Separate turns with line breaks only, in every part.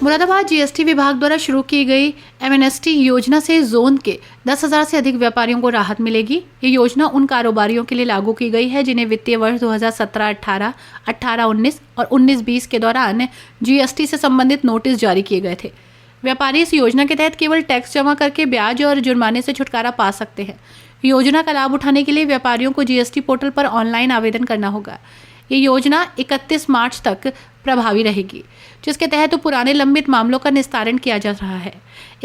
Moradabad GST विभाग द्वारा शुरू की गई एमएनएसटी योजना से जोन के 10,000 से अधिक व्यापारियों को राहत मिलेगी। ये योजना उन कारोबारियों के लिए लागू की गई है जिन्हें वित्तीय वर्ष 2017-18, 18-19 और 19-20 के दौरान जीएसटी से संबंधित नोटिस जारी किए गए थे। व्यापारी इस योजना के तहत केवल टैक्स जमा करके ब्याज और जुर्माने से छुटकारा पा सकते हैं। योजना का लाभ उठाने के लिए व्यापारियों को जीएसटी पोर्टल पर ऑनलाइन आवेदन करना होगा। ये योजना 31 मार्च तक प्रभावी रहेगी, जिसके तहत पुराने लंबित मामलों का निस्तारण किया जा रहा है।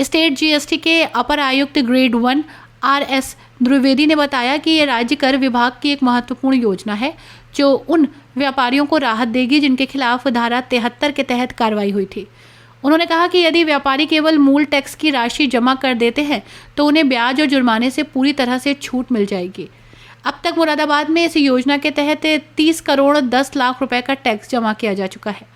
स्टेट जीएसटी के अपर आयुक्त ग्रेड 1 RS द्विवेदी ने बताया कि ये राज्य कर विभाग की एक महत्वपूर्ण योजना है जो उन व्यापारियों को राहत देगी जिनके खिलाफ धारा 73 के तहत कार्रवाई हुई थी। उन्होंने कहा कि यदि व्यापारी केवल मूल टैक्स की राशि जमा कर देते हैं तो उन्हें ब्याज और जुर्माने से पूरी तरह से छूट मिल जाएगी। अब तक मुरादाबाद में इस योजना के तहत 30 करोड़ 10 लाख रुपए का टैक्स जमा किया जा चुका है।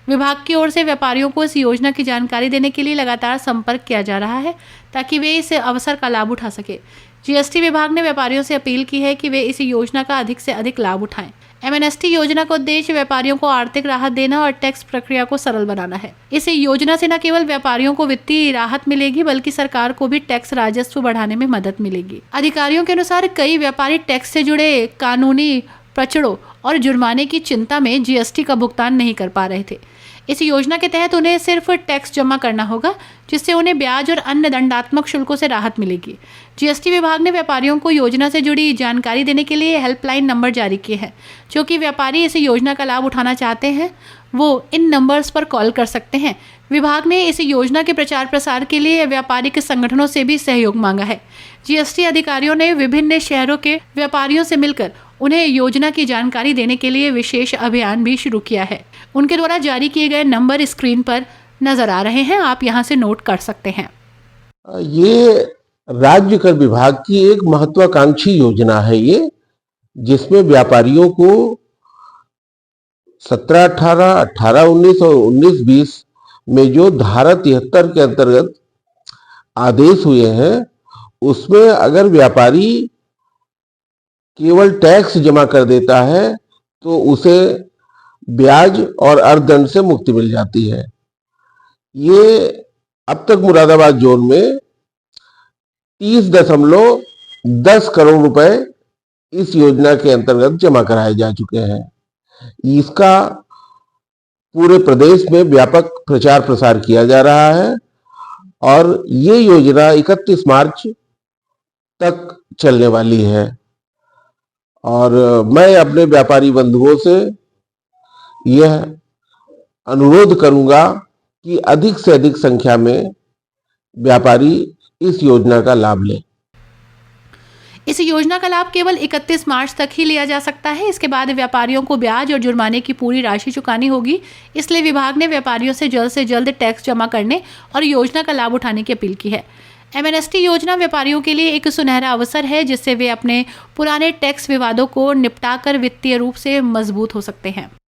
विभाग की ओर से व्यापारियों को इस योजना की जानकारी देने के लिए लगातार संपर्क किया जा रहा है ताकि वे इस अवसर का लाभ उठा सके। जीएसटी विभाग ने व्यापारियों से अपील की है कि वे इस योजना का अधिक से अधिक लाभ उठाएं। एमएनएसटी योजना का उद्देश्य व्यापारियों को आर्थिक राहत देना और टैक्स प्रक्रिया को सरल बनाना है। इस योजना से न केवल व्यापारियों को वित्तीय राहत मिलेगी बल्कि सरकार को भी टैक्स राजस्व बढ़ाने में मदद मिलेगी। अधिकारियों के अनुसार कई व्यापारी टैक्स से जुड़े कानूनी पचड़ों और जुर्माने की चिंता में जीएसटी का भुगतान नहीं कर पा रहे थे। इस योजना के तहत उन्हें सिर्फ टैक्स जमा करना होगा, जिससे उन्हें ब्याज और अन्य दंडात्मक शुल्कों से राहत मिलेगी। जीएसटी विभाग ने व्यापारियों को योजना से जुड़ी जानकारी देने के लिए हेल्पलाइन नंबर जारी किए हैं। जो कि व्यापारी इस योजना का लाभ उठाना चाहते हैं वो इन नंबर्स पर कॉल कर सकते हैं। विभाग ने इस योजना के प्रचार प्रसार के लिए व्यापारिक संगठनों से भी सहयोग मांगा है। जीएसटी अधिकारियों ने विभिन्न शहरों के व्यापारियों से मिलकर उन्हें योजना की जानकारी देने के लिए विशेष अभियान भी शुरू किया है। उनके द्वारा जारी किए गए नंबर स्क्रीन पर नजर आ रहे हैं, आप यहां से नोट कर सकते हैं।
ये राज्य कर विभाग की एक महत्वाकांक्षी योजना है ये, जिसमें व्यापारियों को 17-18, 18-19 और 19-20 में जो धारा 73 के अंतर्गत आदेश हुए हैं उसमें अगर व्यापारी केवल टैक्स जमा कर देता है तो उसे ब्याज और अर्थदंड से मुक्ति मिल जाती है। ये अब तक मुरादाबाद जोन में 30.10 करोड़ रुपए इस योजना के अंतर्गत जमा कराए जा चुके हैं। इसका पूरे प्रदेश में व्यापक प्रचार प्रसार किया जा रहा है और ये योजना 31 मार्च तक चलने वाली है। और मैं अपने व्यापारी बंधुओं से यह अनुरोध करूंगा कि अधिक से अधिक संख्या में व्यापारी इस योजना का लाभ लें।
इस योजना का लाभ केवल 31 मार्च तक ही लिया जा सकता है। इसके बाद व्यापारियों को ब्याज और जुर्माने की पूरी राशि चुकानी होगी। इसलिए विभाग ने व्यापारियों से जल्द टैक्स जमा करने और योजना का लाभ उठाने की अपील की है। एमएनएसटी योजना व्यापारियों के लिए एक सुनहरा अवसर है जिससे वे अपने पुराने टैक्स विवादों को निपटाकर वित्तीय रूप से मजबूत हो सकते हैं।